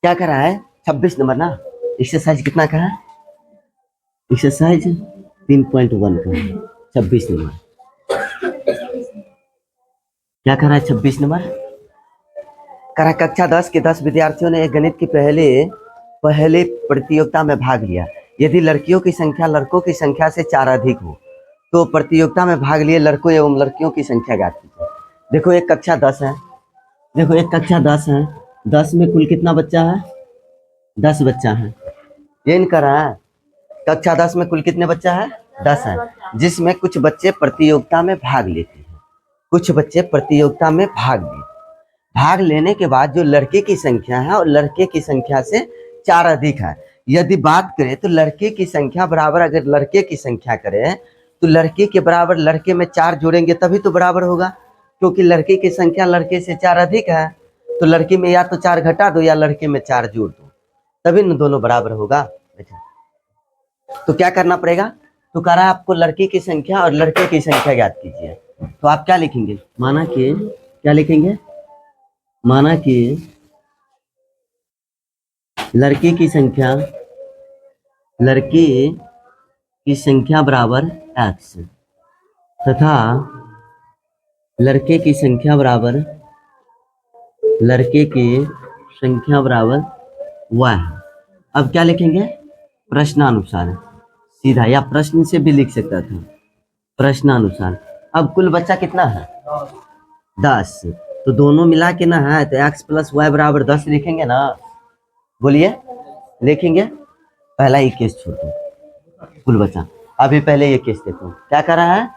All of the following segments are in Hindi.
क्या करा है 26 नंबर ना, एक्सरसाइज कितना का है, एक्सरसाइज 3.1 का है 26 नंबर। क्या करा है 26 नंबर, करा कक्षा 10 के 10 विद्यार्थियों ने एक गणित की पहले प्रतियोगिता में भाग लिया। यदि लड़कियों की संख्या लड़कों की संख्या से 4 अधिक हो तो प्रतियोगिता में भाग लिए लड़कों एवं लड़कियों की संख्या ज्ञात कीजिए। देखो एक कक्षा 10 है, देखो एक कक्षा 10 है, 10 में कुल कितना बच्चा है, 10 बच्चा है। ये नहीं करा है, कक्षा 10 में कुल कितने बच्चा है, 10 है, जिसमें कुछ बच्चे प्रतियोगिता में भाग लेते हैं, कुछ बच्चे प्रतियोगिता में भाग लेने के बाद जो लड़के की संख्या है और लड़के की संख्या से 4 अधिक है। यदि बात करें तो लड़के की संख्या बराबर, अगर लड़के की संख्या करें तो लड़के के बराबर लड़के में 4 जोड़ेंगे तभी तो बराबर होगा, क्योंकि लड़के की संख्या लड़के से 4 अधिक है। तो लड़के में या तो 4 घटा दो या लड़के में 4 जोड़ दो, तभी न दोनों बराबर होगा। तो क्या करना पड़ेगा, तो कह रहा है आपको लड़की की संख्या और लड़के की संख्या ज्ञात कीजिए। तो आप क्या लिखेंगे, माना कि क्या लिखेंगे, माना कि लड़की की संख्या बराबर x तथा लड़के की संख्या बराबर y। अब क्या लिखेंगे, प्रश्नानुसार, सीधा, या प्रश्न से भी लिख सकता था, प्रश्नानुसार। अब कुल बच्चा कितना है, 10, तो दोनों मिला के ना है तो x + y बराबर 10 लिखेंगे ना, बोलिए लिखेंगे। पहला ये केस छोड़ दो, कुल बच्चा। अभी पहले ये केस देखो, क्या कर रहा है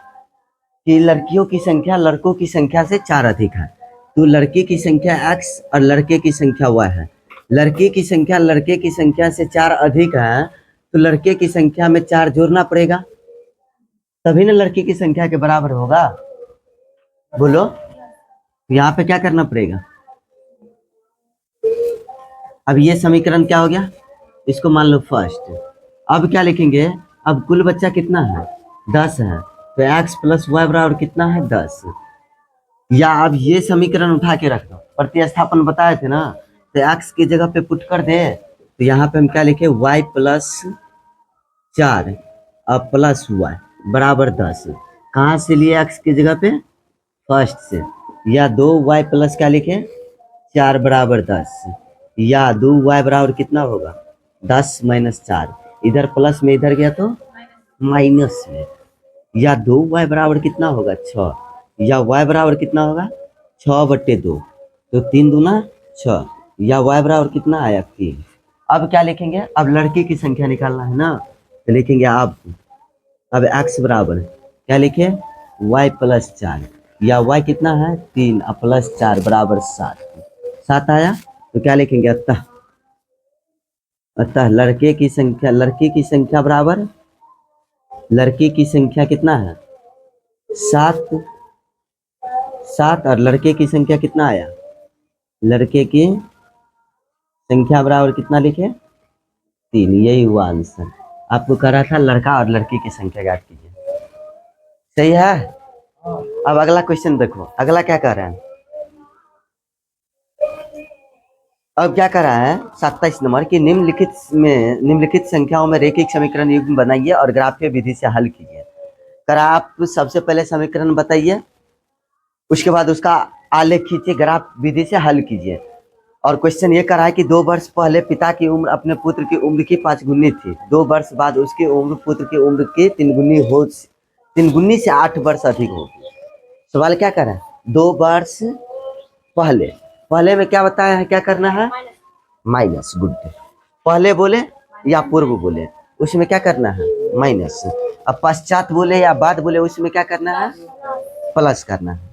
कि लड़कियों की संख्या लड़कों की संख्या से 4 अधिक है, तो लड़की की संख्या x और लड़के की संख्या y है। लड़की की संख्या लड़के की संख्या से 4 अधिक है, तो लड़के की संख्या में 4 जोड़ना पड़ेगा, तभी ना लड़की की संख्या के बराबर होगा, बोलो। यहाँ पे क्या करना पड़ेगा, अब ये समीकरण क्या हो गया, इसको मान लो फर्स्ट। अब क्या लिखेंगे, अब कुल बच्चा कितना है, 10 है, तो x + y बराबर कितना है, 10। या अब ये समीकरण उठा के रख दो, प्रतिस्थापन बताए थे ना, तो x की जगह पे पुट कर दे, तो यहाँ पे हम क्या लिखे, y + 4 और +y बराबर 10। कहाँ से लिए x की जगह पे, फर्स्ट से, या 2y + क्या लिखे, 4 बराबर 10, या 2y बराबर कितना होगा, 10 - 4, इधर प्लस में इधर गया तो माइनस में, या 2y बराबर कितना होगा, 6, या y बराबर कितना होगा, 6/2, तो 3 दूना 6, या y बराबर कितना आया, 3। अब क्या लिखेंगे, अब लड़की की संख्या निकालना है ना, तो लिखेंगे अब x बराबर क्या लिखे, y + 4, या y कितना है, 3 और +4 बराबर 7 आया, तो क्या लिखेंगे, अतः लड़की की संख्या बराबर, लड़की की संख्या कितना है, 7 और लड़के की संख्या कितना आया, लड़के की संख्या बराबर कितना लिखे, 3। यही हुआ आंसर। आपको कह रहा था लड़का और लड़की की संख्या ज्ञात कीजिए, सही है। अब अगला क्वेश्चन देखो, अगला क्या कह रहा है, अब क्या कर रहा है 27 नंबर की निम्नलिखित संख्याओं में रेखिक समीकरण युग्म बनाइए और ग्राफीय विधि से हल कीजिए। करा आप सबसे पहले समीकरण बताइए, उसके बाद उसका आलेख खींचिए, ग्राफ विधि से हल कीजिए। और क्वेश्चन ये करा है कि 2 वर्ष पहले पिता की उम्र अपने पुत्र की उम्र की 5 गुनी थी, 2 वर्ष बाद उसकी उम्र पुत्र की उम्र की 3 गुनी से 8 वर्ष अधिक होगी। सवाल क्या कर रहा है, 2 वर्ष पहले में क्या बताया है, क्या करना है, माइनस, गुड, पहले बोले या पूर्व बोले उसमें क्या करना है, माइनस। अब पश्चात बोले या बाद बोले उसमें क्या करना है, प्लस करना है।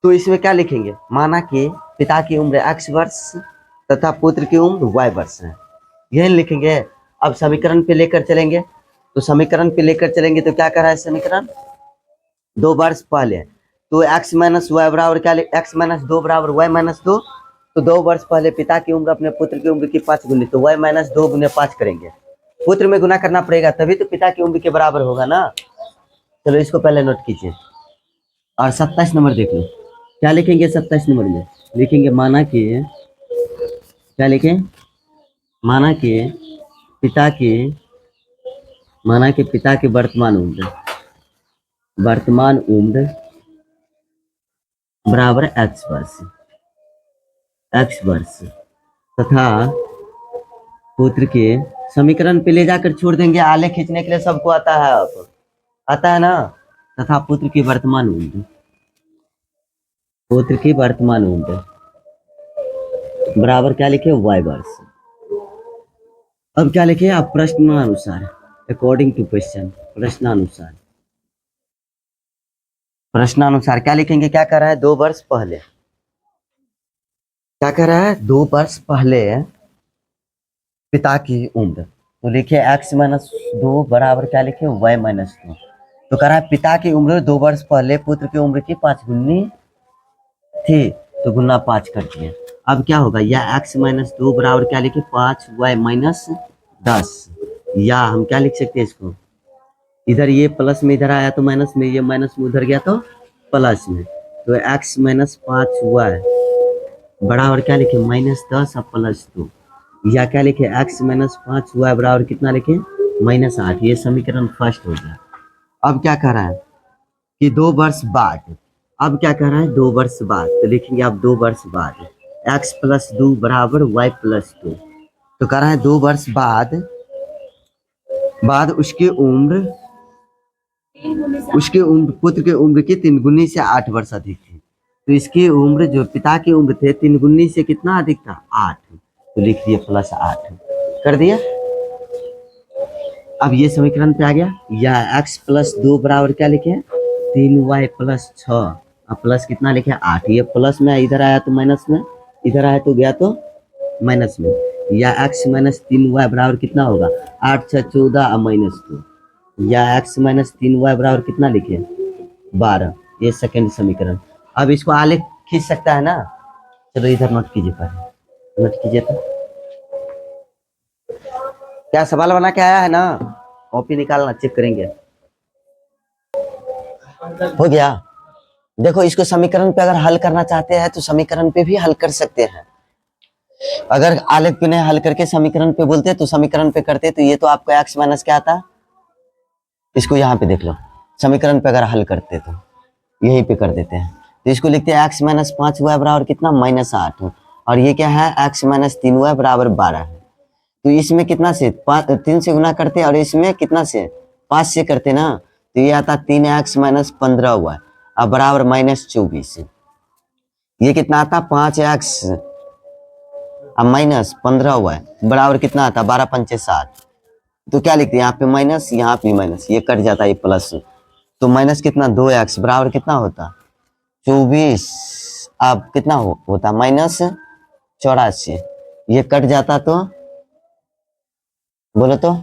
तो इसमें क्या लिखेंगे, माना कि पिता की उम्र x वर्ष तथा पुत्र की उम्र y वर्ष है, यही लिखेंगे। अब समीकरण पे लेकर चलेंगे, तो समीकरण पे लेकर चलेंगे तो क्या कर रहा है समीकरण, 2 वर्ष पहले, तो x - y बराबर क्या, x - 2 बराबर y - 2, तो 2 वर्ष पहले पिता की उम्र अपने पुत्र की उम्र की 5 गुनी, तो y - 2 × 5 करेंगे, पुत्र में गुना करना पड़ेगा तभी तो पिता की उम्र के बराबर होगा ना। चलो इसको पहले नोट कीजिए। और 27 नंबर देख लो, क्या लिखेंगे 27 नंबर में, लिखेंगे माना कि क्या लिखें, माना कि पिता की वर्तमान उम्र बराबर x वर्ष तथा पुत्र के समीकरण पे ले जाकर छोड़ देंगे। आलेख खींचने के लिए सबको आता है, अब आता है ना। तथा पुत्र की वर्तमान उम्र बराबर क्या लिखे, y वर्ष। अब क्या लिखे आप, प्रश्नानुसार, अकॉर्डिंग टू क्वेश्चन, प्रश्नानुसार क्या लिखेंगे, क्या कर रहा है, 2 वर्ष पहले, क्या कर रहा है, 2 वर्ष पहले पिता की उम्र, तो लिखिए x-2 बराबर क्या लिखे, y-2। तो कह रहा है पिता की उम्र 2 वर्ष पहले पुत्र की उम्र की 5 गुनी थी, तो गुना 5 कर दिए। अब क्या होगा, या x-2 बराबर क्या लिखे, 5y-10, या हम क्या लिख सकते हैं इसको, इधर ये प्लस में इधर आया तो माइनस में, ये माइनस में उधर गया तो प्लस में, तो x-5y बराबर क्या लिखे, -10 और +2, या क्या लिखे, x-5y बराबर कितना लिखे, -8। ये समीकरण फर्स्ट हो गया। अब क्या कह रहा है कि 2 वर्ष बाद, अब क्या कह रहा है, 2 वर्ष बाद, तो लिखेंगे आप 2 वर्ष बाद x+2 बराबर y+2। तो कह रहा है 2 वर्ष बाद उसकी उम्र पुत्र की उम्र की 3 गुनी से 8 वर्ष अधिक थी। तो इसकी उम्र, जो पिता की उम्र थे, 3 गुनी से कितना अधिक था, 8। तो लिख दिए +8 कर दिया। अब ये समीकरण पे आ गया, या x+2 बराबर क्या लिखे, 3y+6 और प्लस कितना लिखे, 8। ये प्लस में इधर आया तो माइनस में, इधर आया तो गया तो माइनस में, या x-3y बराबर कितना होगा, 8 6 14 और -2, या x-3y बराबर कितना लिखे, 12। ये सेकंड समीकरण। अब इसको आलेख खींच सकता है ना, चलो इधर नोट कीजिए, पहले नोट कीजिए। तो क्या सवाल बना के आया है ना, कॉपी निकालना, चेक करेंगे। हो गया। देखो इसको समीकरण पे अगर हल करना चाहते हैं तो समीकरण पे भी हल कर सकते हैं। अगर आलेख पे नहीं हल करके समीकरण पे बोलते तो समीकरण पे करते, तो ये तो आपको x माइनस क्या आता, इसको यहाँ पे देख लो, समीकरण पे अगर हल करते तो यहीं पे कर देते हैं। तो इसको लिखते हैं x-5y बराबर कितना, -8, और ये क्या है, x-3y बराबर 12 है। तो इसमें कितना से 3 से गुना करते और इसमें कितना से 5 से करते ना, तो ये आता 3x-15y अब बराबर -24। ये कितना आता, 5x अब -15y बराबर कितना आता, 12 पंचे 60। तो क्या लिखते हैं, यहाँ पे माइनस, यहाँ पे माइनस, ये कट जाता है प्लस, तो माइनस कितना, 2x बराबर कितना होता, 24। अब कितना होता -84। ये कट जाता तो बोलो तो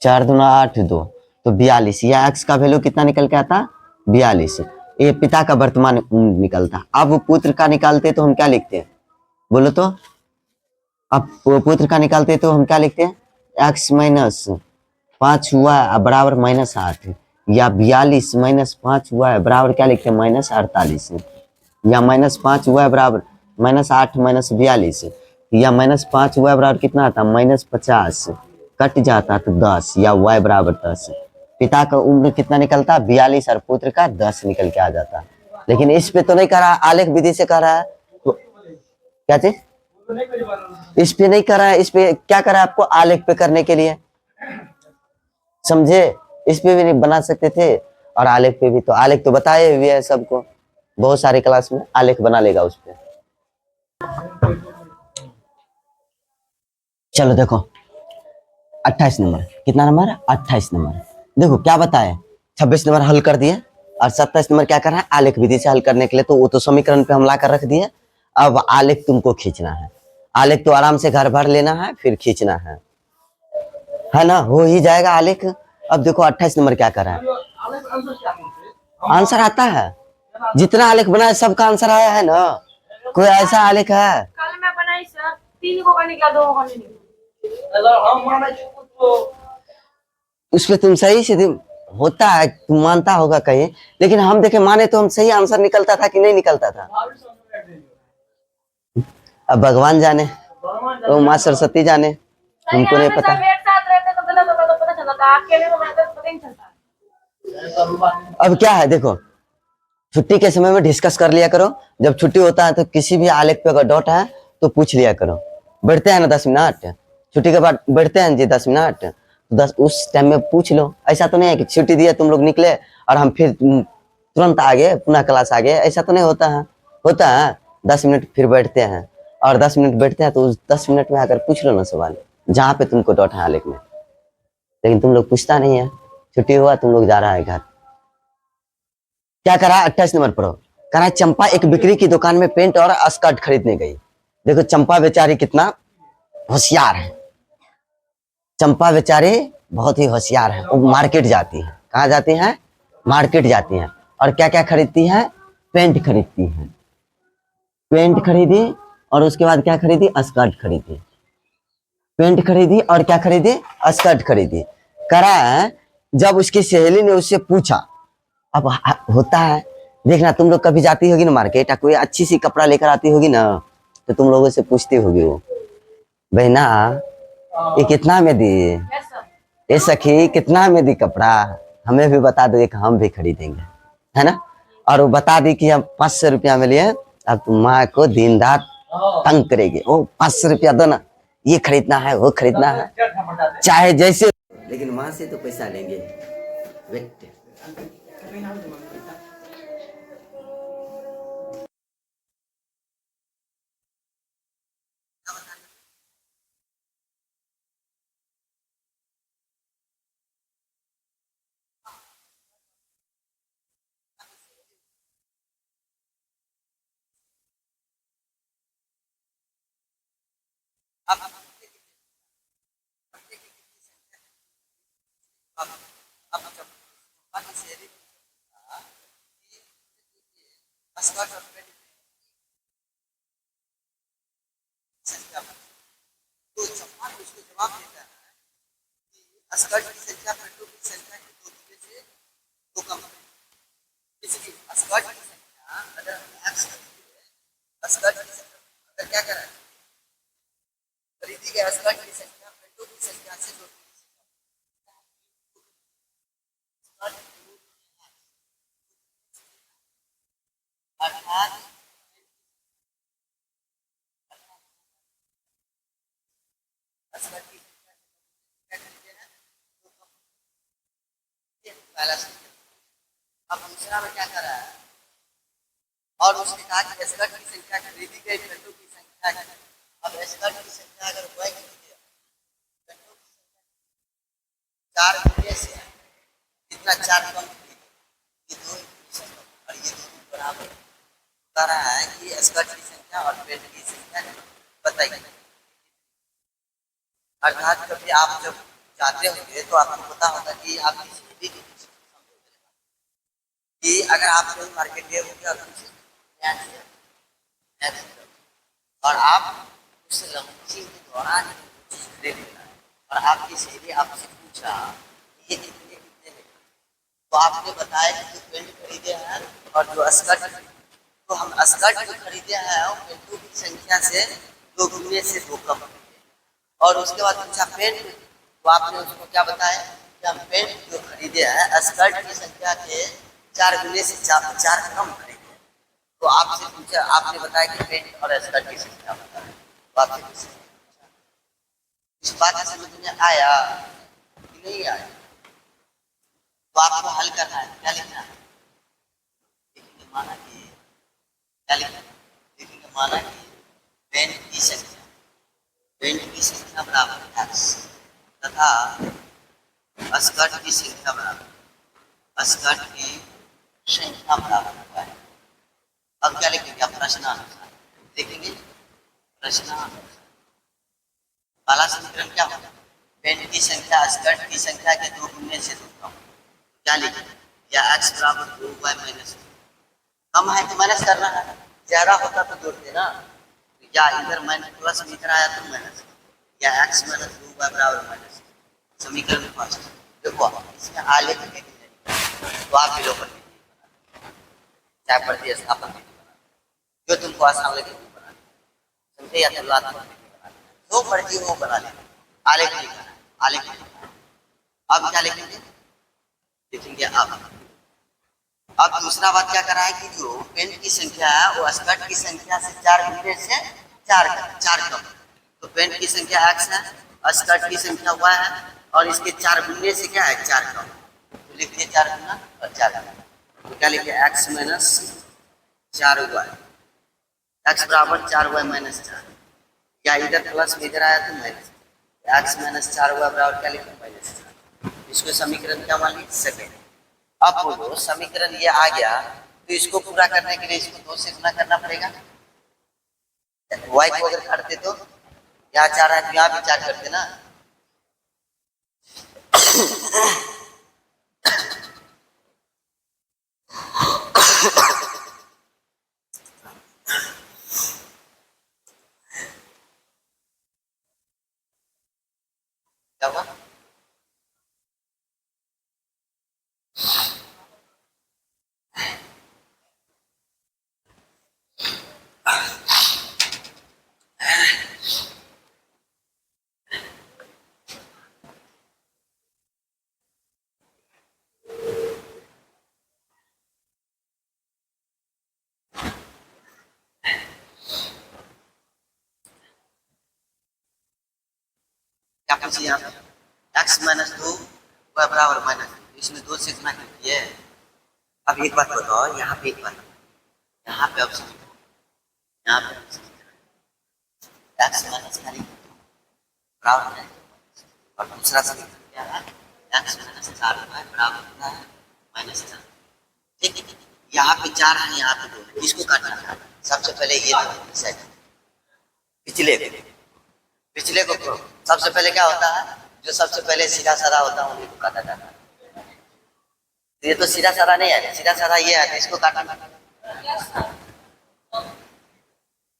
4 दूना 8 2, तो 42। या x का वैल्यू कितना निकल के आता, 42। ये पिता का वर्तमान उम्र निकलता। अब पुत्र का निकालते तो हम क्या लिखते हैं, बोलो तो, अब पुत्र का निकालते तो हम क्या लिखते हैं, x-5y बराबर -8, या 42 -5y बराबर क्या लिखते हैं, -48, या -5y बराबर -8 -42, या -5y बराबर कितना आता, -50, कट जाता तो 10, या y बराबर 10। पिता का उम्र कितना निकलता, 42, और पुत्र का 10 निकल के आ जाता। लेकिन इस पे तो नहीं कर रहा, आलेख विधि से कर रहा है, तो क्या चीज, इस पे नहीं कर रहा है, इस पे क्या कर रहा है, आपको आलेख पे करने के लिए, समझे। इस पे भी नहीं बना सकते थे, और आलेख पे भी, तो आलेख तो बताए हुए है सबको, बहुत सारे क्लास में आलेख बना लेगा उस पे। चलो देखो 28 नंबर, कितना नंबर, 28 नंबर। देखो क्या बताए, 26 नंबर हल कर दिए, और 27 नंबर क्या कर रहा है, आलेख विधि से हल करने के लिए, तो वो तो समीकरण पे हम ला कर रख दिए। अब आलेख तुमको खींचना है, आलेख तो आराम से घर भर लेना है, फिर खींचना है ना, हो ही जाएगा आलेख। अब देखो 28 नंबर क्या कर रहा है, आंसर आता है, जितना आलेख बना है सबका आंसर आया है ना, कोई ऐसा आलेख है, कल मैं बनाई सर, 3 को का निकला, 2 को का नहीं निकला। उस पर तुम सही से होता है, तुम मानता होगा कहीं, लेकिन हम देखे माने तो हम सही आंसर निकलता था कि नहीं निकलता था, अब भगवान जाने। तो माँ सरस्वती जाने, उनको नहीं पता। सब एक साथ रहते तो गलत होता तो पता चला था, अकेले में रहते तो पता ही नहीं चलता। अब क्या है देखो, छुट्टी के समय में डिस्कस कर लिया करो। जब छुट्टी होता है तो किसी भी आलेख पे अगर डाउट है तो पूछ लिया करो। बैठते हैं ना 10 मिनट, छुट्टी के बाद बैठते हैं जी 10 मिनट, तो 10 उस टाइम में पूछ लो। ऐसा तो नहीं है कि छुट्टी दिए तुम लोग निकले और हम फिर तुरंत आ गए, पुनः क्लास आ गए, ऐसा तो नहीं होता है। होता है 10 मिनट फिर बैठते हैं, और 10 मिनट बैठते हैं तो उस 10 मिनट में आकर पूछ लो ना सवाल, जहाँ पे तुमको डाउट है आलेख में। लेकिन तुम लोग पूछता नहीं है, छुट्टी हुआ तुम लोग जा रहा है घर। क्या करा 28 नंबर पर करा, चंपा एक बिक्री की दुकान में पेंट और स्कर्ट खरीदने गई। देखो चंपा बेचारी कितना होशियार है। चंपा बेचारी बहुत ही होशियार है। वो मार्केट जाती है। कहाँ जाती है? मार्केट जाती है। और क्या क्या खरीदती है? पेंट खरीदती है। पेंट खरीदी और उसके बाद क्या खरीदी? स्कर्ट खरीदी। पेंट खरीदी और क्या खरीदी? स्कर्ट खरीदी। करा जब उसकी सहेली ने उससे पूछा, अब होता है देखना, तुम लोग कभी जाती होगी ना मार्केट, कोई अच्छी सी कपड़ा लेकर आती होगी ना, तो तुम लोगों से पूछती होगी वो, बहना ये कितना में दी, ये सखी कितना में दी कपड़ा, हमें भी बता दो, एक हम भी खरीदेंगे, है ना। और वो बता दी कि हम 500 रुपया में लिए। अब तुम माँ को दिन रात तंग करेगी, ओ 500 रुपया दो ना, ये खरीदना है वो खरीदना है, चाहे जैसे, लेकिन माँ से तो पैसा लेंगे। वेट स्कर्ट की संख्या पेटों की संख्या के दो दुगने से दो कम है। इसलिए स्कर्ट की संख्या अगर हम एक्स स्कर्ट की संख्या अगर क्या करें, खरीदी गई स्कर्ट की संख्या पेटों की संख्या से दो अर्थात स्कर्ट की संख्या खरीदे हैं तो पहला। अब दूसरा में क्या कर रहा है, और उसने कहा कि स्कर्ट की संख्या खरीदी गई पेटों की संख्या है। अब स्कर्ट की संख्या अगर वही खरीदे पेटों की संख्या 4 गुने से कितना 4 कम खरीदे, ये दो और ये दोनों बराबर बता रहा है कि स्कर्ट की संख्या और पेट की संख्या बताइए। अर्थात कभी आप जब जाते होंगे तो आपको पता होगा कि आप किसी भी कि अगर आप कोई मार्केट गए होंगे और आप उस लंचिंग के दौरान चीज खरीद लेना और आपकी सहेली आपसे पूछा ये कितने कितने में, तो आपने बताया कि जो पेंट खरीदे हैं और जो स्कर्ट, तो हम स्कर्ट जो खरीदे हैं वो पेंटों की संख्या से 2 गुने से 2 कम, और उसके बाद पूछा पेंट, तो आपने उसको क्या बताया कि हम पेंट जो खरीदे हैं स्कर्ट की संख्या के 4 गुने से 4 कम खरीदे। तो आपसे पूछा, आपने बताया कि पेंट और स्कर्ट की संख्या बताएं, तो आपसे इस बात समझ में आया कि नहीं आया, तो आपको हल करना है, क्या लिखना है, लिखेंगे माना कि क्या लिखना है, लिखेंगे माना कि पेंट की संख्या बराबर x तथा स्कर्ट की संख्या बराबर स्कर्ट की संख्या बराबर होता है। अब क्या लिखेंगे, प्रश्नानुसार लिखेंगे, प्रश्नानुसार पहला समीकरण क्या होगा, पेंट की संख्या स्कर्ट की संख्या के 2 गुने से 2 कम, क्या लिखेंगे, या x बराबर 2y माइनस, कम है तो माइनस करना है, ज्यादा होता तो जोड़ देना, या इधर माइनस प्लस में इधर आया तो माइनस, या x माइनस 2y बराबर माइनस। समीकरण फर्स्ट देखो, इसमें आलेख तो आप बिलो कर लीजिए, चाहे प्रतिस्थापन जो तुमको आसान लगे वो बना, समझे, या तुलनात्मक बना। तो मर्जी हो वो बना लेंगे। आलेख लिखना है, आलेख लिखना है। अब क्या लिखेंगे, लिखेंगे अब दूसरा बात क्या करा है कि जो पेन की संख्या है वो स्कर्ट की संख्या से 4 गुने से 4 कम। तो पेन की संख्या x है, स्कर्ट की संख्या y है, और इसके 4 गुने से क्या है 4 कम। तो लिख दिए 4 गुना और 4 गुना, तो क्या लिखे x माइनस 4y, x बराबर 4y माइनस 4, या इधर प्लस में इधर आया तो माइनस, x माइनस 4y बराबर क्या लिखे माइनस 4। इसको समीकरण क्या मान ली सेकेंड। अब बोलो समीकरण ये आ गया, तो इसको पूरा करने के लिए इसको 2 से गुना करना पड़ेगा। y को अगर काटते तो यहाँ 4 है तो यहाँ भी 4 करते ना। क्या हुआ, क्या पूछिए यहाँ पे x माइनस 2 y बराबर माइनस 2, इसमें 2 से गुना कीजिए। अब एक बात बताओ, यहाँ पे एक बात, यहाँ पे ऑप्शन, यहाँ पे x माइनस बराबर है, और दूसरा समीकरण क्या है x माइनस 4y बराबर कितना है माइनस 4। ठीक है, यहाँ पे 4 है, यहाँ पे 2 है, इसको काटना है। सबसे पहले ये पिछले को सबसे पहले क्या होता है, जो सबसे पहले सीधा साधा होता है उन्हीं को काटा जाता है। ये तो सीधा साधा नहीं है, सीधा साधा ये है, इसको काटना,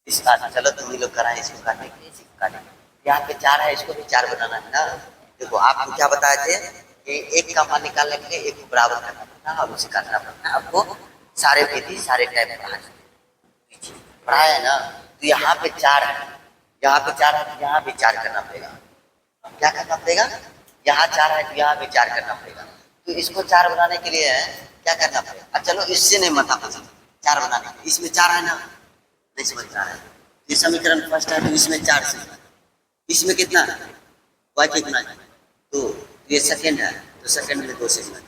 इसका चलो तुम ही लोग कराए, इसको काटने के लिए इसको काटेंगे। यहाँ पे 4 है, इसको भी 4 बनाना है ना। देखो आपको क्या बताए थे कि एक का मान निकालने के लिए एक को बराबर करना पड़ता है और उसे काटना पड़ता है। आपको सारे विधि सारे टाइप पढ़ाया है ना। तो यहाँ पे 4 है, यहाँ पे 4 है, तो यहाँ भी 4 करना पड़ेगा। क्या करना पड़ेगा, यहाँ 4 है तो यहाँ भी 4 करना पड़ेगा। तो इसको 4 बनाने के लिए क्या करना पड़ेगा, चलो इससे नहीं मत आप 4 बनाने के लिए, इसमें 4 है ना, नहीं समझ रहा है। ये समीकरण फर्स्ट है तो इसमें 4 से, इसमें कितना है y के गुना है, तो ये सेकंड है तो सेकंड में 2 से गुना,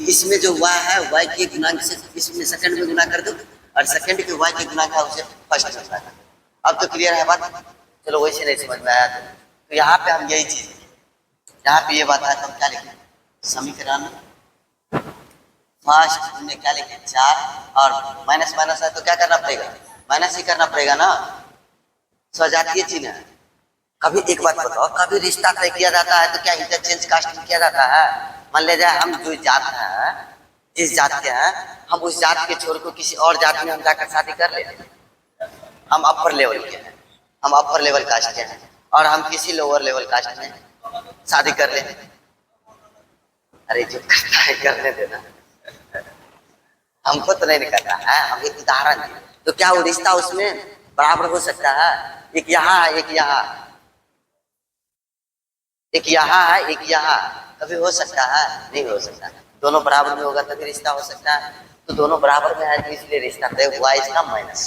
इसमें जो y है y के गुणांक से इसमें सेकंड में गुना कर दो, और सेकंड के y के गुना का उसे फर्स्ट में गुना कर। अब तो क्लियर है बात, चलो वैसे नहीं समझ में आया तो यहाँ पे हम यही चीज, यहाँ पे ये बात है तो हम क्या लिखें, समीकरण फर्स्ट हमने क्या लिखे 4, और माइनस माइनस है तो क्या करना पड़ेगा, माइनस ही करना पड़ेगा ना, सजातीय चिन्ह है। कभी एक बात बताओ, कभी रिश्ता तय किया जाता है तो क्या इंटरचेंज कास्ट किया जाता है। मान ले जाए हम जो जात है, जिस जात के हैं, हम उस जात के छोर को किसी और जात में हम जाकर शादी कर लेते हैं। हम अपर लेवल के हैं, हम अपर लेवल कास्ट के हैं, और हम किसी लोअर लेवल कास्ट में शादी कर लेते हैं। अरे जो करता है करने देना, हमको तो नहीं करना है, हम एक उदाहरण है। तो क्या वो रिश्ता उसमें बराबर हो सकता है, एक यहाँ है एक यहाँ, एक यहाँ है एक यहाँ, कभी हो सकता है, नहीं हो सकता। दोनों बराबर में होगा तभी रिश्ता हो सकता है। तो दोनों बराबर में है तो इसलिए रिश्ता तय हुआ, इसका माइनस,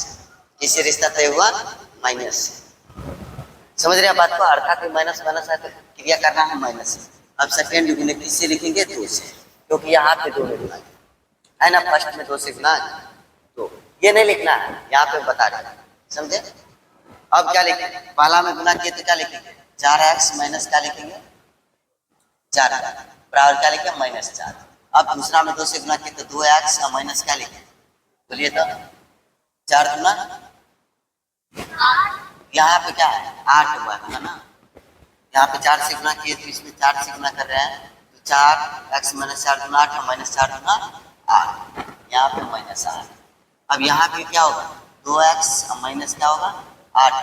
किससे रिश्ता तय हुआ, माइनस। समझ रहे हैं बात को, अर्थात माइनस माइनस है तो क्रिया करना है माइनस। अब सेकेंड गुना किससे लिखेंगे, 2 से, क्योंकि यहाँ पे 2 में गुना है ना, फर्स्ट में 2 से गुना, तो ये नहीं लिखना है, यहाँ पे बता रहे हैं, समझे। अब क्या लिखेंगे, पहला में गुना किए तो क्या लिखेंगे 4x माइनस क्या लिखेंगे 4 बराबर क्या लिखेंगे माइनस 4। अब दूसरा में 2 से गुना किए तो 2x का माइनस क्या लिखेंगे, बोलिए तो 4 गुना, यहाँ पे क्या है 8 हुआ है ना, यहाँ पे 4 से गुना किए तो इसमें 4 से गुना कर रहे हैं, तो 4x माइनस 4 गुना 8 है, माइनस 4 गुना 8, यहाँ पे माइनस 8। अब यहाँ पे क्या होगा 2x माइनस क्या होगा 8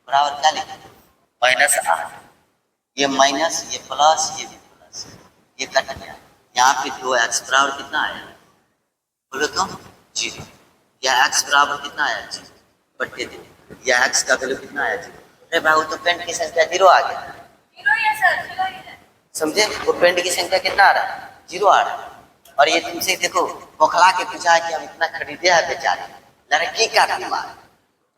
बराबर क्या लिखेंगे माइनस 8। ये माइनस ये प्लस ये भी प्लस, ये कट गया, यहाँ पे 2x बराबर कितना आया, बोलो तो 0, या x बराबर कितना आया 0 बट्टे 3, या x का वैल्यू कितना आया 0, अरे भाई वो तो पेंट की संख्या 0 आ गया, जीरो ही है सर, जीरो ही है। समझे? वो पेंट की संख्या कितना आ रहा है? 0 आ रहा है। और ये तुमसे देखो बौखला के पूछा है कि हम इतना खरीदे हैं बेचारे, लड़की का दिमाग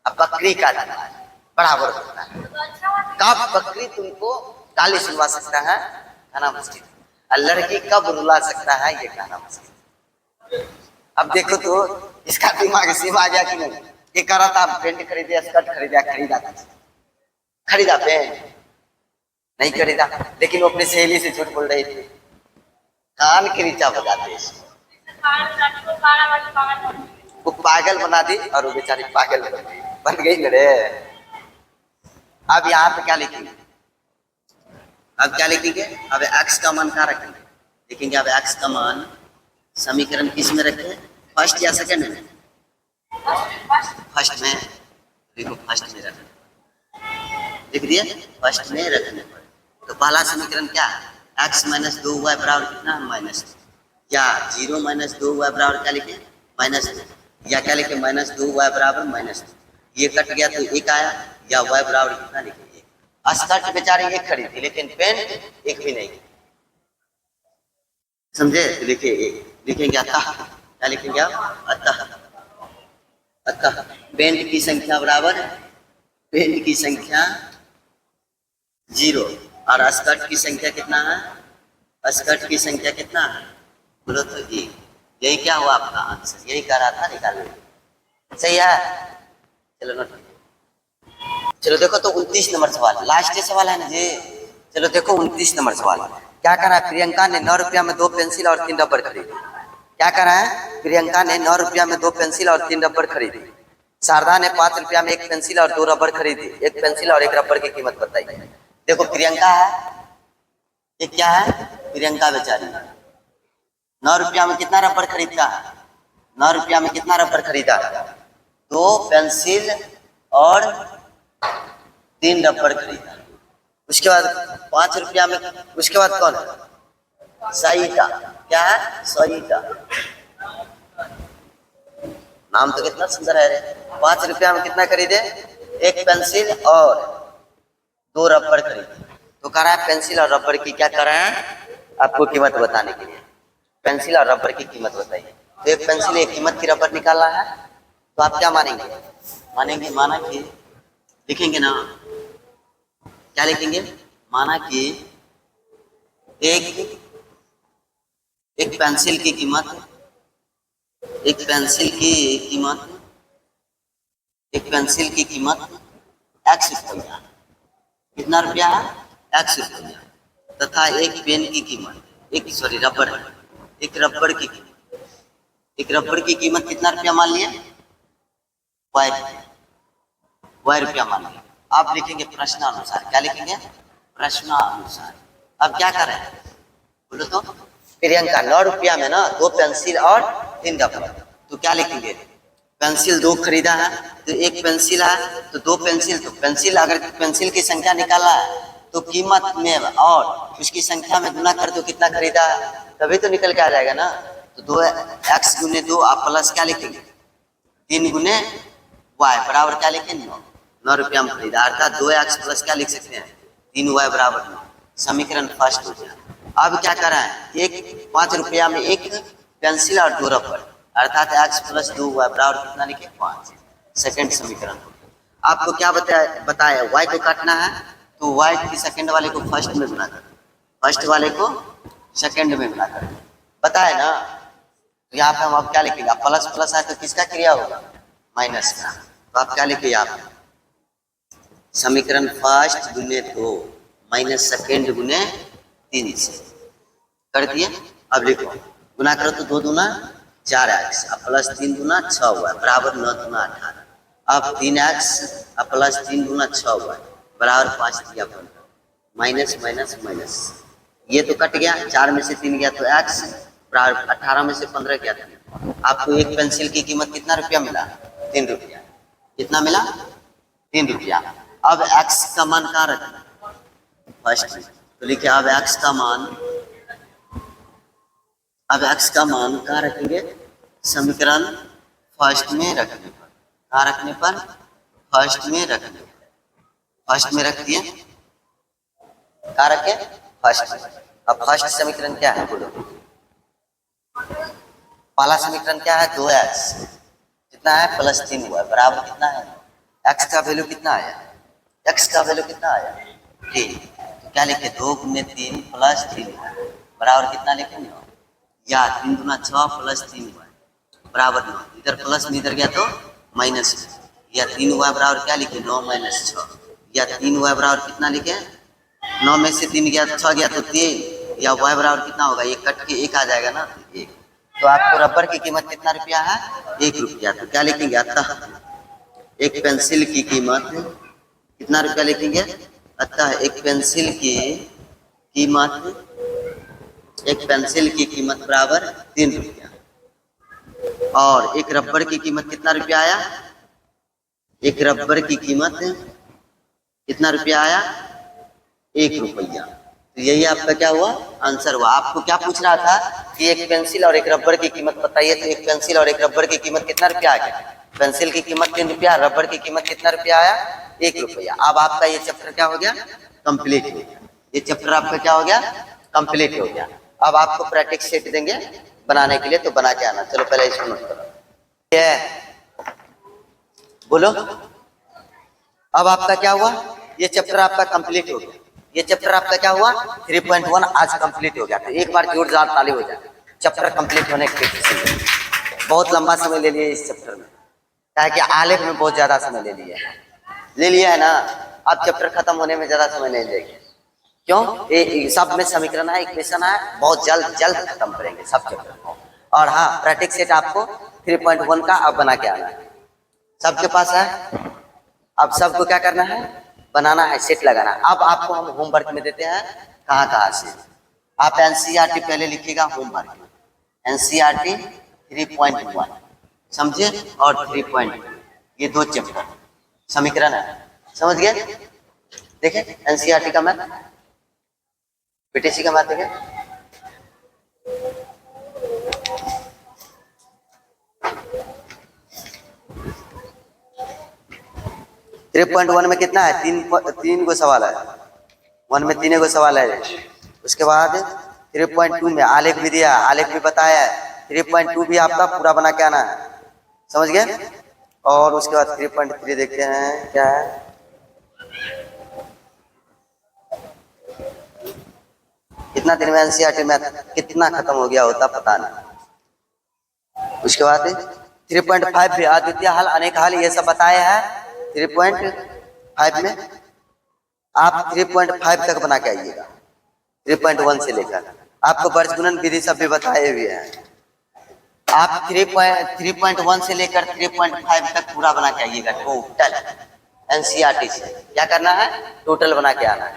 अब बकरी का दिमाग बराबर होता है। तो अच्छा बात है। कब बकरी तुमको गाली सुनवा सकता है कहना मुश्किल, और लड़की कब रुला सकता है ये कहना मुश्किल। अब देखो तो इसका दिमाग सेम आ गया कि नहीं? ये कह रहा था पेंट खरीदे, स्कर्ट खरीदा, खरीदा पेंट नहीं खरीदा, लेकिन वो अपनी सहेली से झूठ बोल रही थी, कान की रीचा बजाते इसको। खाना बनाने को खाना वाली पागल बन गई। वो पागल बना दी और वो बेचारी पागल बन गई मेरे। अब यहाँ पे क्या लिखेंगे? अब क्या लिखेंगे? अब x का मान क्या रखेंगे? लिखेंगे अब x का मान समीकरण किस में रखें? फर्स्ट या सेकंड में? फर्स्ट में। देखो फर्स्ट में रखना, लिख दिए फर्स्ट में रखने पर। तो पहला समीकरण क्या है? x माइनस 2y बराबर कितना? माइनस, या 0 माइनस 2y बराबर क्या लिखे? माइनस, या क्या लिखे? माइनस 2y बराबर माइनस, ये कट गया तो एक आया, या y बराबर कितना लिखे? स्कर्ट बेचारी एक खरीदी लेकिन पेंट एक भी नहीं, समझे? लिखिए लिखेंगे अतः, क्या लिखेंगे आप? अतः पेंट की संख्या बराबर, पेंट की संख्या 0 और स्कर्ट की संख्या कितना है? स्कर्ट की संख्या कितना है? बोलो तो एक। यही क्या हुआ आपका आंसर? यही कह रहा था निकालने, सही है? चलो नोट, चलो देखो तो 29 नंबर सवाल, लास्ट सवाल है ना जी। चलो देखो 29 नंबर सवाल क्या कह रहा है? प्रियंका ने 9 रुपया में 2 पेंसिल और 3 रबर खरीदी। क्या कह रहा है? प्रियंका ने 9 रुपया में 2 पेंसिल और 3 रबर खरीदी। शारदा ने 5 रुपया में 1 पेंसिल और 2 रबर खरीदी। 1 पेंसिल और 1 रबर की कीमत बताइए। देखो प्रियंका है, ये क्या है? प्रियंका बेचारी 9 रुपया में कितना रबर खरीदता है? 9 रुपया में कितना रबर खरीदा? 2 पेंसिल और 3 रबर खरीदा। उसके बाद 5 रुपया में, उसके बाद कौन है? सईता। क्या है? सईता। नाम तो कितना सुंदर है रे। 5 रुपया में कितना खरीदे? 1 पेंसिल और 2 रबर खरीदे। तो कह रहा है पेंसिल और रबर की क्या कर रहा है? आपको कीमत बताने के लिए पेंसिल और रबर की कीमत बताइए। तो 1 पेंसिल 1 कीमत की रबर निकालना है, तो आप क्या मानेंगे? मानेंगे माना कि, लिखेंगे ना, क्या लिखेंगे? माना कि एक पेंसिल की कीमत, एक पेंसिल की कीमत, एक पेंसिल की कीमत x रुपया, कितना रुपया है? x रुपया, तथा एक पेन की कीमत, रबर है, एक रबर की कीमत, एक रबर की कीमत कितना रुपया मान लिया? y रुपया मान लिया। आप लिखेंगे प्रश्नानुसार। क्या लिखेंगे? प्रश्नानुसार। अब क्या कर रहे हैं? बोलो तो। प्रियंका 9 रुपया में ना 2 पेंसिल और 3 रबर, तो क्या लिखेंगे? पेंसिल 2 खरीदा है, तो 1 पेंसिल है तो 2 पेंसिल, तो पेंसिल अगर पेंसिल की संख्या निकाला है तो कीमत में और उसकी संख्या में गुना कर दो, कितना खरीदा है तभी तो निकल के आ जाएगा ना। तो 2x गुने 2 आप प्लस क्या लिखेंगे? 3 गुने y बराबर क्या लिखेंगे? 9 रुपया में खरीदा, अर्थात 2x प्लस क्या लिख सकते हैं? 3y बराबर 9। समीकरण फर्स्ट हो गया। अब क्या कर रहा है? 5 रुपया में 1 पेंसिल और 2 रबर, अर्थात x प्लस 2y बराबर कितना लिखे? 5। सेकंड समीकरण। आपको क्या बताया? y को काटना है, तो y की सेकंड वाले को फर्स्ट में गुना कर, फर्स्ट वाले को सेकंड में गुना कर, बताया ना। तो यहाँ पे हम अब क्या लिखेंगे? प्लस प्लस है तो किसका क्रिया होगा? माइनस का। तो आप क्या लिखिए? आप समीकरण फर्स्ट गुने 2 माइनस सेकंड गुने 3 से कर दिए। अब लिखो, गुना करो तो 2 दूना 4x, अब प्लस 3 दूना 6y बराबर 9 दूना 18। अब 3x अब प्लस 3 दूना 6y बराबर 5 दिया 15, माइनस माइनस माइनस, ये तो कट गया, 4 में से 3 गया तो x बराबर 18 में से 15 गया था। आपको एक पेंसिल की कीमत कितना रुपया मिला? 3 रुपया। कितना मिला? 3 रुपया। अब x का मान कहाँ रखना? फर्स्ट में। तो लिखे अब x का मान, अब x का मान कहाँ रखेंगे? समीकरण फर्स्ट में रखने पर। कहाँ रखने पर? फर्स्ट में रखने पर। फर्स्ट में रख दिए, कहाँ रखे? फर्स्ट में। अब फर्स्ट समीकरण क्या है बोलो? पहला समीकरण क्या है? 2x कितना है? +3y बराबर कितना है? x का वैल्यू कितना आया? x का वैल्यू कितना आया? 3। तो क्या लिखे? 2 × 3 + 3 बराबर कितना लिखेंगे? या 3 × 6 + 3y बराबर 9। इधर प्लस में इधर गया तो माइनस, या 3y बराबर क्या लिखे? 9 - 6, या 3y बराबर कितना लिखे? 9 में से 3 गया, 6 गया तो 3, या y बराबर कितना होगा? ये कट के 1 आ जाएगा ना, 1। तो आपको रबर की कीमत कितना रुपया है? 1 रुपया। तो क्या लिखेंगे? अतः एक पेंसिल की कीमत कितना रुपया लिखेंगे? अतः एक पेंसिल की कीमत बराबर 3 रुपया। और एक रबर की कीमत कितना रुपया आया? एक रबर की कीमत कितना रुपया आया? 1 रुपया। तो यही आपका क्या हुआ? आंसर हुआ। आपको क्या पूछ रहा था कि एक पेंसिल और एक रबर की कीमत बताइए, तो एक पेंसिल और एक रबर की कीमत कितना रुपया आ गया? पेंसिल की कीमत 3 रुपया, रबर की कीमत कितना रुपया आया? 1 रुपया। अब आपका ये चैप्टर क्या हो गया? कंप्लीट हो गया। ये चैप्टर आपका क्या हो गया? कंप्लीट हो गया। अब आपको प्रैक्टिस सेट देंगे बनाने के लिए, तो बना के आना। चलो पहले इसको नोट करो। बोलो, अब आपका क्या हुआ? ये चैप्टर आपका कंप्लीट हो गया। ये चैप्टर आपका क्या हुआ? 3.1 आज कंप्लीट हो गया। तो एक बार जोरदार ताली हो जाए चैप्टर कंप्लीट होने के लिए। बहुत लंबा समय ले लिया इस चैप्टर में, क्या कि आलेख में बहुत ज्यादा समय ले लिया है ना। अब चैप्टर खत्म होने में ज्यादा समय नहीं लेंगे। क्यों? ये सब में समीकरण है, इक्वेशन है, बहुत जल्द खत्म करेंगे सब चैप्टर को। और हाँ, प्रैक्टिस सेट आपको 3.1 का अब बना के आना है। सबके पास है? अब सबको क्या करना है? बनाना है, सेट लगाना। अब आपको हम होमवर्क में देते हैं कहाँ से। आप एनसीईआरटी पहले लिखिएगा होमवर्क में, एनसीईआरटी 3.1 समझे, और 3.2 ये 2 चैप्टर समीकरण है, समझ गए? देखें एनसीईआरटी का मैथ, पीटीसी का मैथ देखें। थ्री 3.1 में कितना है? 3 गो सवाल है। 1 में 3 गो सवाल है। उसके बाद 3.2 में आलेख भी दिया, आलेख भी बताया है। 3.2 भी आपका पूरा बना के आना है, समझ गए? और उसके बाद 3.3 देखते हैं क्या है। कितना दिन में एनसीईआरटी मैथ कितना खत्म हो गया होता पता नहीं। उसके बाद 3.5 भी अद्वितीय हल, अनेक हल, ये सब बताया है। 3.5 में आप 3.5 तक बना के आइएगा। 3.1 से लेकर आपको वर्गगुणन विधि सब भी बताए हुए हैं। आप 3.1 से लेकर 3.5 तक पूरा बना के आइएगा टोटल एनसीईआरटी से। क्या करना है? टोटल बना के आना है,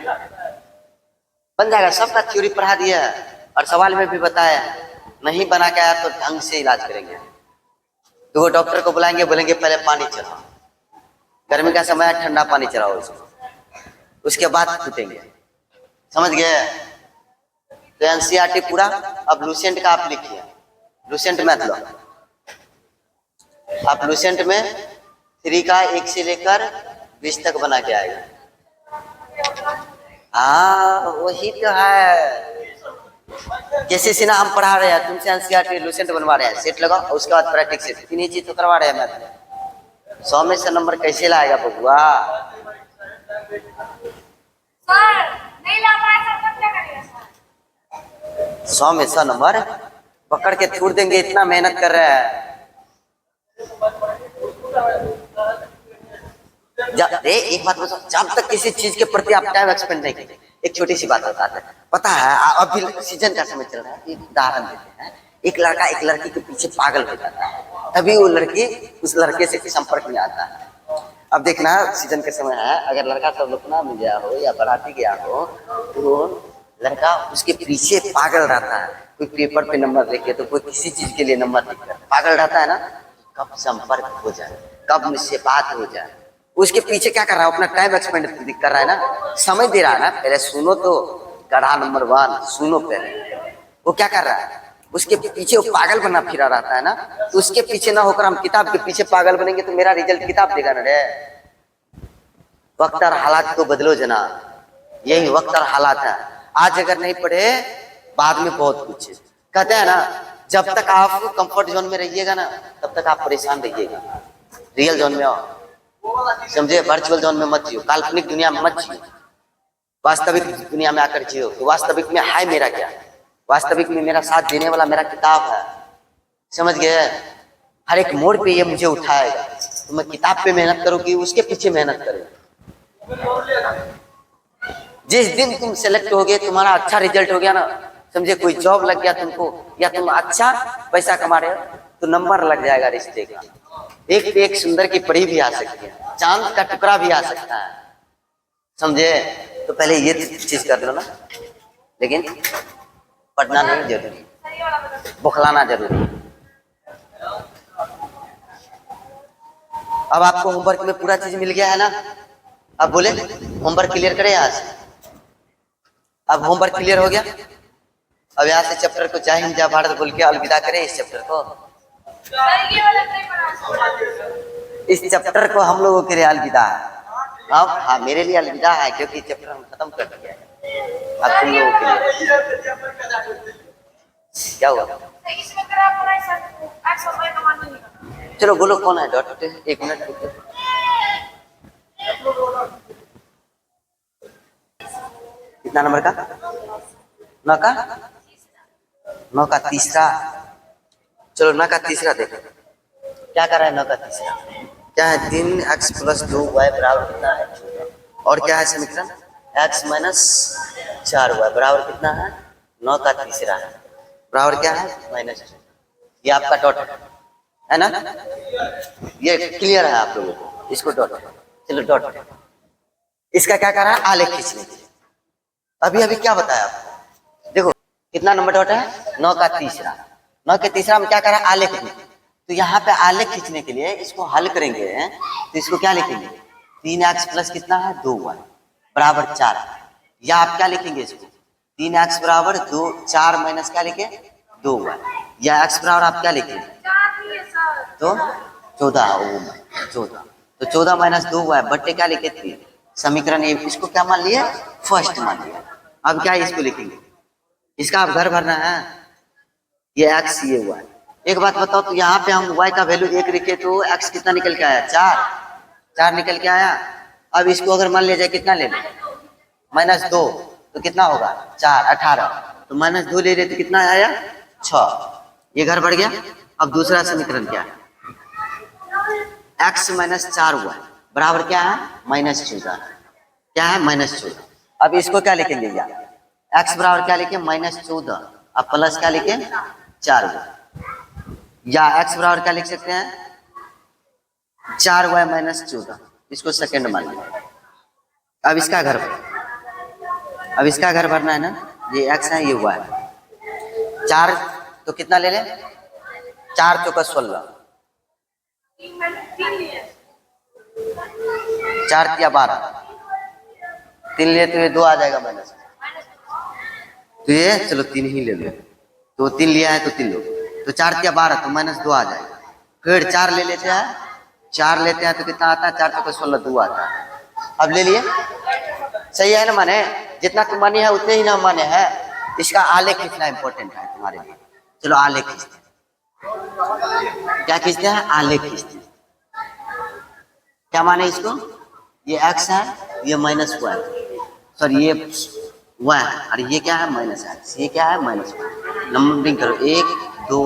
बन जाएगा। सबका थ्योरी पढ़ा दिया है और सवाल में भी बताया है। नहीं बना के आया तो ढंग से इलाज करेंगे। तो डॉक्टर को बुलाएंगे, बोलेंगे पहले पानी चढ़ाओ, गर्मी का समय है, ठंडा पानी चढ़ाओ उसको, उसके बाद फूटेंगे, समझ गए? तो एनसीईआरटी पूरा। अब लूसेंट का आप लिखिए, लूसेंट मैथ लो। आप लूसेंट में 3 का 1 से लेकर 20 तक बना के आएगा। हाँ वही तो है। जैसे सिन्हा हम पढ़ा रहे हैं, तुमसे एनसीईआरटी लूसेंट बनवा रहे हैं, सेट लगाओ, उसके बाद प्रैक्टिस सेट, 3 ही चीज तो करवा रहे हैं मैथ में। 100 में से नंबर कैसे लाएगा बबुआ? सर नहीं ला पाए सर, तब क्या करेगा सर? 100 में 100 नंबर पकड़ के छोड़ देंगे, इतना मेहनत कर रहे हैं। एक बात बताओ, जब तक किसी चीज के प्रति आप टाइम एक्सपेंड नहीं करें, एक छोटी सी बात बताते हैं। पता है अभी सीजन का समय चल रहा है, एक उदाहरण देते हैं। एक लड़का एक लड़की के पीछे पागल हो जाता है, तभी वो लड़की उस लड़के से संपर्क में आता है। अब देखना सीजन के समय है, अगर लड़का सब रुकना मिल गया हो या बढ़ाती गया हो, तो लड़का उसके पीछे पागल रहता है। कोई पेपर पे नंबर देखे तो कोई किसी चीज के लिए नंबर देख पागल रहता है ना, कब संपर्क हो जाए, कब मुझसे बात हो जाए। उसके पीछे क्या कर रहा है? अपना टाइम एक्सपेंड कर रहा है ना, समय दे रहा है ना। पहले सुनो तो, गढ़ा नंबर 1 सुनो पहले। वो क्या कर रहा है? उसके पीछे वो पागल बना फिरा रहता है ना, तो उसके पीछे ना होकर हम किताब के पीछे पागल बनेंगे तो मेरा रिजल्ट किताब देगा ना रे। वक्त और हालात को बदलो जनाब, यही वक्त और हालात है। आज अगर नहीं पढ़े बाद में बहुत कुछ है। कहते हैं ना, जब तक आप कंफर्ट जोन में रहिएगा ना तब तक आप परेशान रहिएगा। रियल जोन में आओ, समझे, वर्चुअल जोन में मत जियो, काल्पनिक दुनिया में मत जियो, वास्तविक दुनिया में आकर जियो। तो वास्तविक में है मेरा क्या, वास्तविक में मेरा साथ देने वाला मेरा किताब है, समझ गए। हर एक मोड़ पे ये मुझे उठाएगा, तो मैं किताब पे मेहनत करूँ कि उसके पीछे मेहनत करूँ। जिस दिन तुम सेलेक्ट हो गए, तुम्हारा अच्छा रिजल्ट हो गया ना, समझे, कोई जॉब लग गया तुमको, या तुम अच्छा पैसा कमा रहे हो, तो नंबर लग जाएगा रिश्ते का। एक पे एक सुंदर की परी भी आ सकती है, चांद का टुकड़ा भी आ सकता है, समझे। तो पहले ये चीज कर लो ना, लेकिन पढ़ना नहीं जरूरी, बुखलाना जरूरी। अब आपको होमवर्क में पूरा चीज मिल गया है ना, अब बोले होमवर्क क्लियर करें आज। अब होमवर्क क्लियर हो गया, अब यहाँ से चैप्टर को जय हिंद जय भारत बोल के अलविदा करें इस चैप्टर को। इस चैप्टर को हम लोगों के लिए अलविदा है। अब हाँ, मेरे लिए अलविदा है क्योंकि चैप्टर हम खत्म कर दिया है। अब तुम लोगों के लिए क्या हुआ? चलो बोलो कौन है डॉट, एक मिनट रुको। कितना नंबर का? 9 का तीसरा। चलो 9 का तीसरा देखो क्या कर रहा है। 9 का तीसरा क्या है? 3x + 2y बराबर कितना है? और क्या है समीकरण? x - 4y बराबर कितना है? 9 का तीसरा है, बराबर क्या है? -2। ये आपका डॉट है ना, ये क्लियर है आप लोगों को, इसको डॉट। चलो डॉट, इसका क्या कर रहा है? आलेख खींचने। अभी क्या बताया आपको, देखो कितना नंबर डॉट है? 9 का तीसरा। 9 के तीसरा में क्या कर रहा है? आलेख खींचने। तो यहाँ पे आलेख खींचने के लिए इसको हल करेंगे, तो इसको क्या लिखेंगे? 3x + कितना है? 2y बराबर 4। या आप क्या लिखेंगे इसको? 3x बराबर 2, 4 माइनस क्या लिखे? 2y। या x बराबर आप क्या लिखेंगे? तो 14। 14 तो 14 - 2y बट्टे क्या लिखे? 3। समीकरण ए, इसको क्या मान लिया? फर्स्ट मान लिया। अब क्या इसको लिखेंगे? इसका आप घर भरना है, ये x ये y। एक बात बताओ, तो यहाँ पे हम y का वैल्यू 1 लिखे तो x कितना निकल के आया? 4 निकल के आया। अब इसको अगर मान लिया जाए कितना ले लें? -2 तो कितना होगा? 4 18। तो -2 ले रहे तो कितना आया? 6। ये घर बढ़ गया। अब दूसरा समीकरण क्या है? x - 4y बराबर क्या है? -14। क्या है? -14। अब इसको क्या लिखेंगे? या x बराबर क्या लिखे? -14। अब प्लस क्या लिखे? 4y। या x बराबर क्या लिख सकते हैं? 4y - 14। इसको सेकंड मान लिया। अब इसका घर भरना है ना, ये x है ये y। 4 तो कितना ले लें? 4 चौका 16, 4 या 12, 3 लिए तो ये 2 आ जाएगा माइनस। तो ये चलो 3 ही ले लो, तो 3 लिया है तो 3 लो, तो 4 या 12 तो -2 आ जाएगा। फिर 4 ले लेते हैं, 4 लेते हैं तो कितना आता है? 4 चौका 16 2 आता है। अब ले लिए, सही है ना? माने जितना तुम माने है उतने ही ना माने है। इसका आलेख खींचना इंपॉर्टेंट है तुम्हारे लिए। चलो आलेख खींचते हैं। क्या खींचते हैं? आलेख खींचते हैं। क्या माने इसको? ये x है, ये -y, सॉरी ये y है, और ये क्या है? -x। ये क्या है? -y। नंबरिंग करो, 1 2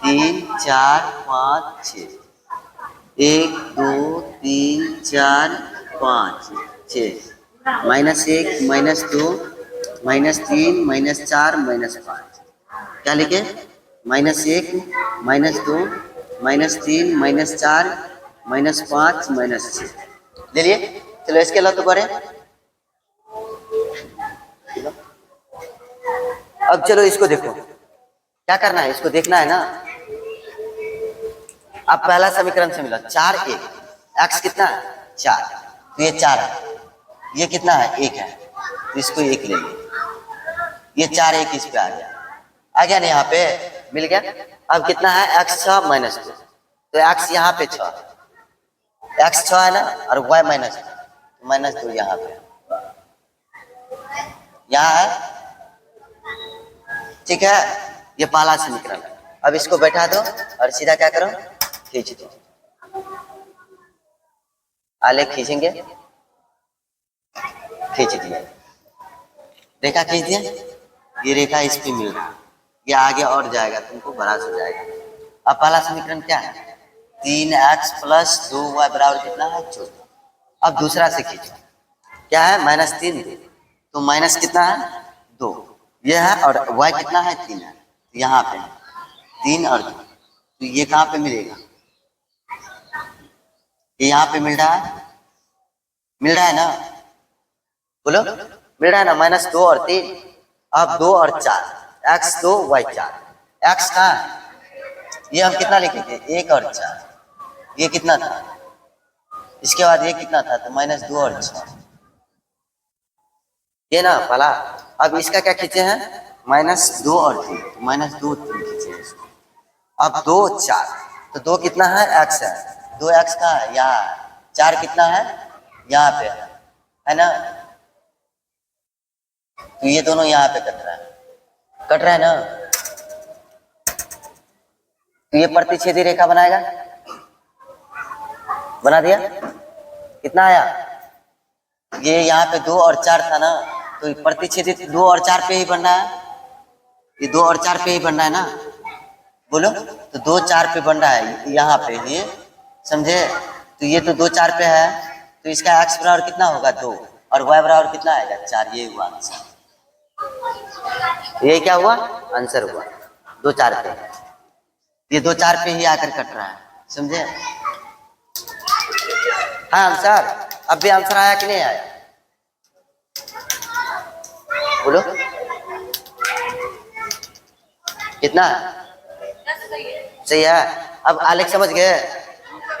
3 4 5 6। 1 2 3 4 5 6। -1 -2 -3 -4 -5। क्या लिखे? -1 -2 -3 -4 -5 -6 ले लिए। चलो इसके अलावा तो करें। अब चलो इसको देखो, क्या करना है? इसको देखना है ना। अब पहला समीकरण से मिला 4 1, x कितना है? 4, तो ये 4 है। ये कितना है? 1 है, तो इसको 1 ले लिए। ये 4 1 इस पे आ गया ना, यहाँ पे मिल गया। अब कितना है? x 6 -2, तो x यहाँ पे 6, x 6 है ना, और y -2, -2 यहाँ पे, यहाँ है, ठीक है। ये पहला समीकरण। अब इसको बैठा दो और सीधा क्या करो, खींच दो। आलेख खींचेंगे, खींच दिए, रेखा खींच दिए, ये रेखा इस पे मिल रहा है, ये आगे और जाएगा, तुमको बड़ा हो जाएगा। अब पहला समीकरण क्या है, 3x + 2y बराबर कितना है, 14। अब दूसरा से खींचो, क्या है, -3, तो माइनस कितना है, 2, ये है, और y कितना है, 3 है, तो यहाँ पे 3 और 2, तो ये कहाँ पे मिलेगा, ये यहाँ पे मिल रहा है, मिल रहा है ना, बोलो, मिल रहा है ना, -2 और 3। अब 2 और 4, x 2 y 4, x कहाँ है, ये हम कितना लिखे थे, 1 और 4, ये कितना था, इसके बाद ये कितना था, तो -2 और 6, ये ना पहला। अब इसका क्या खींचे हैं, -2 और 3, -2 3 खींचे इसको। अब 2 4, तो 2 कितना है, x है, 2x कहाँ है, यहाँ, 4 कितना है, यहाँ पे है ना, तो ये दोनों यहाँ पे कट रहा है, कट रहा है ना, तो ये प्रतिच्छेदी रेखा बनाएगा, बना दिया, कितना आया, ये यहाँ पे 2 और 4 था ना, तो प्रतिच्छेदी 2 और 4 पे ही बन रहा है, ये 2 और 4 पे ही बन रहा है ना, बोलो, तो 2 4 पे बन रहा है यहाँ पे, ये समझे, तो ये तो 2 4 पे है, तो इसका x बराबर कितना होगा, 2, और y बराबर कितना आएगा, 4, ये हुआ आंसर। ये क्या हुआ, आंसर हुआ 2 4 पे, ये 2 4 पे ही आकर कट रहा है, समझे। हाँ आंसर, अब भी आंसर आया कि नहीं आया, बोलो, कितना सही है। अब आलेख समझ गए,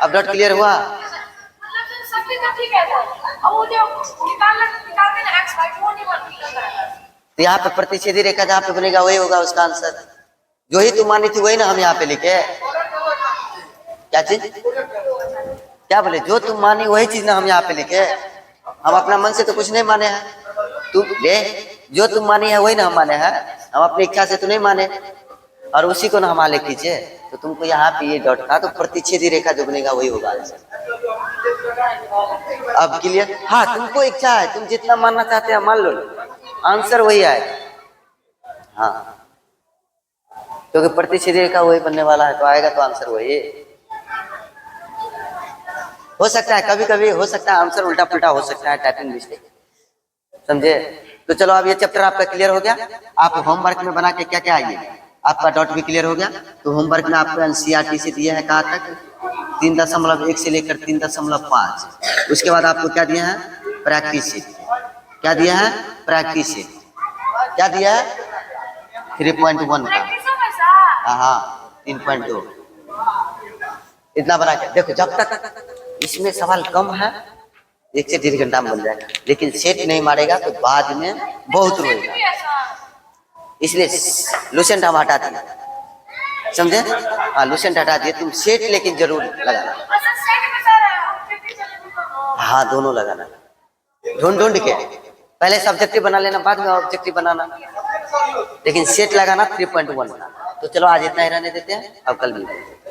अब डॉट क्लियर हुआ, तो यहाँ पे प्रतिच्छेदी रेखा जहाँ पे बनेगा वही होगा उसका आंसर, जो ही तुम मानी थी वही ना हम यहाँ पे लिखे, क्या चीज, क्या बोले, जो तुम मानी वही चीज ना हम यहाँ पे लिखे, हम अपना मन से तो कुछ नहीं माने हैं, तू ले, जो तुम मानी है वही ना हम माने हैं, हम अपनी इच्छा से तो नहीं माने, और उसी को ना हम आलेख कीजिए, तो तुमको यहाँ पे ये डॉट था, तो प्रतिच्छेदी रेखा जो बनेगा वही होगा आंसर। अब क्लियर, हाँ तुमको इच्छा है, तुम जितना मानना चाहते हैं मान लो, आंसर वही आएगा, हाँ, क्योंकि प्रतिच्छेदी रेखा वही बनने वाला है, तो आएगा तो आंसर वही। हो सकता है कभी कभी हो सकता है आंसर उल्टा पुल्टा हो सकता है, टाइपिंग मिस्टेक, समझे। तो चलो अब ये चैप्टर आपका क्लियर हो गया, आप होमवर्क में बना के क्या क्या आइए, आपका डॉट भी क्लियर हो गया। तो होमवर्क में आपको एनसीईआरटी से दिया है कहाँ तक, 3.1 से लेकर 3.5, उसके बाद आपको क्या दिया है, प्रैक्टिस शीट, क्या दिया है, प्रैक्टिस शीट, क्या दिया है, 3.1 का, हाँ 3.2, इतना बना के देखो, जब तक इसमें सवाल कम है 1 से 1.5 घंटा में बन जाएगा, लेकिन सेट नहीं मारेगा तो बाद में बहुत रोएगा, इसलिए लूसेंट हम हटा दिए, समझे, हाँ लूसेंट हटा दिए, तुम सेट लेकिन जरूर लगाना, हाँ दोनों लगाना, ढूंढ ढूंढ के, पहले सब्जेक्टिव बना लेना, बाद में ऑब्जेक्टिव बनाना, लेकिन सेट लगाना 3.1 का। तो चलो आज इतना ही रहने देते हैं, अब कल मिलते हैं।